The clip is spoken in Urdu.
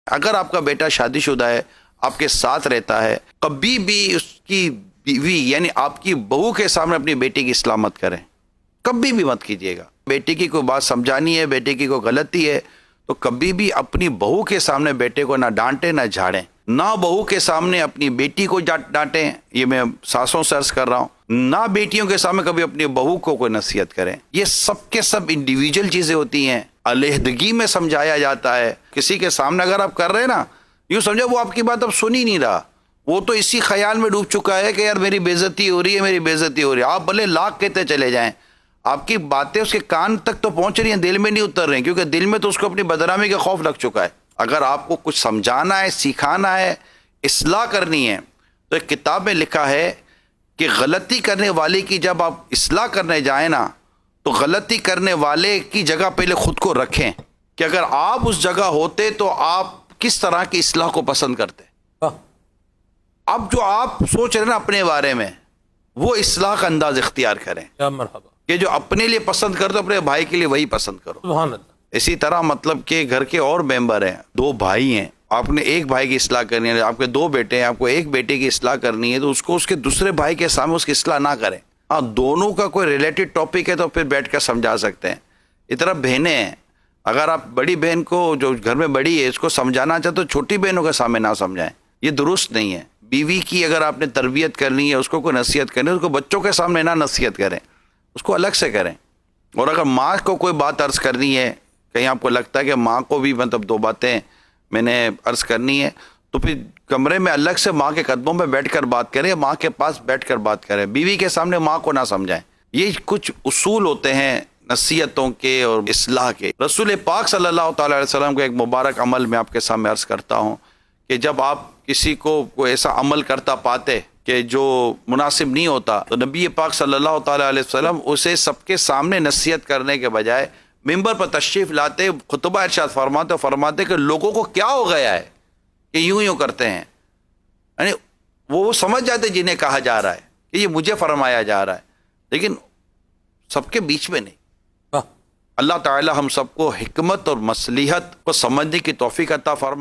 اگر آپ کا بیٹا شادی شدہ ہے، آپ کے ساتھ رہتا ہے، کبھی بھی اس کی بیوی یعنی آپ کی بہو کے سامنے اپنی بیٹی کی اصلاح مت کریں، کبھی بھی مت کیجیے گا۔ بیٹے کی کوئی بات سمجھانی ہے، بیٹے کی کوئی غلطی ہے تو کبھی بھی اپنی بہو کے سامنے بیٹے کو نہ ڈانٹیں نہ جھاڑیں، نہ بہو کے سامنے اپنی بیٹی کو ڈانٹیں، یہ میں ساسوں سے عرض کر رہا ہوں، نہ بیٹیوں کے سامنے کبھی اپنی بہو کو کوئی نصیحت کریں۔ یہ سب کے سب انڈیویجول چیزیں ہوتی ہیں، علیحدگی میں سمجھایا جاتا ہے۔ کسی کے سامنے اگر آپ کر رہے ہیں نا، یوں سمجھو وہ آپ کی بات اب سن ہی نہیں رہا، وہ تو اسی خیال میں ڈوب چکا ہے کہ یار میری بے عزتی ہو رہی ہے، میری بے عزتی ہو رہی ہے۔ آپ بھلے لاکھ کہتے چلے جائیں، آپ کی باتیں اس کے کان تک تو پہنچ رہی ہیں، دل میں نہیں اتر رہی ہیں، کیونکہ دل میں تو اس کو اپنی بدنامی کا خوف لگ چکا ہے۔ اگر آپ کو کچھ سمجھانا ہے، سکھانا ہے، اصلاح کرنی ہے، تو ایک کتاب میں لکھا ہے کہ غلطی کرنے والے کی جب آپ اصلاح کرنے جائیں نا، تو غلطی کرنے والے کی جگہ پہلے خود کو رکھیں کہ اگر آپ اس جگہ ہوتے تو آپ کس طرح کی اصلاح کو پسند کرتے۔ اب جو آپ سوچ رہے ہیں نا اپنے بارے میں، وہ اصلاح کا انداز اختیار کریں، کیا مرحبا، کہ جو اپنے لیے پسند کرتے اپنے بھائی کے لیے وہی پسند کرو۔ سبحان اللہ۔ اسی طرح مطلب کہ گھر کے اور ممبر ہیں، دو بھائی ہیں، آپ نے ایک بھائی کی اصلاح کرنی ہے، آپ کے دو بیٹے ہیں، آپ کو ایک بیٹے کی اصلاح کرنی ہے، تو اس کو اس کے دوسرے بھائی کے سامنے اس کی اصلاح نہ کریں۔ ہاں، دونوں کا کوئی ریلیٹڈ ٹاپک ہے تو پھر بیٹھ کر سمجھا سکتے ہیں۔ اس طرح بہنیں ہیں، اگر آپ بڑی بہن کو جو گھر میں بڑی ہے اس کو سمجھانا چاہتے تو چھوٹی بہنوں کے سامنے نہ سمجھائیں، یہ درست نہیں ہے۔ بیوی کی اگر آپ نے تربیت کرنی ہے، اس کو کوئی نصیحت کرنی ہے، اس کو بچوں کے سامنے نہ نصیحت کریں، اس کو الگ سے کریں۔ اور اگر ماں کو کوئی بات عرض کرنی ہے، کہیں آپ کو لگتا ہے کہ ماں کو بھی مطلب دو باتیں میں نے عرض کرنی ہے، تو پھر کمرے میں الگ سے ماں کے قدموں میں بیٹھ کر بات کریں، ماں کے پاس بیٹھ کر بات کریں، بیوی کے سامنے ماں کو نہ سمجھائیں۔ یہ کچھ اصول ہوتے ہیں نصیحتوں کے اور اصلاح کے۔ رسول پاک صلی اللہ تعالی علیہ وسلم کا ایک مبارک عمل میں آپ کے سامنے عرض کرتا ہوں کہ جب آپ کسی کو کوئی ایسا عمل کرتا پاتے کہ جو مناسب نہیں ہوتا، تو نبی پاک صلی اللہ تعالی علیہ وسلم اسے سب کے سامنے نصیحت کرنے کے بجائے ممبر پر تشریف لاتے خطبہ ارشاد فرماتے کہ لوگوں کو کیا ہو گیا ہے کہ یوں کرتے ہیں، یعنی وہ سمجھ جاتے جنہیں کہا جا رہا ہے کہ یہ مجھے فرمایا جا رہا ہے، لیکن سب کے بیچ میں نہیں۔ اللہ تعالی ہم سب کو حکمت اور مصلحت کو سمجھنے کی توفیق عطا فرمائے۔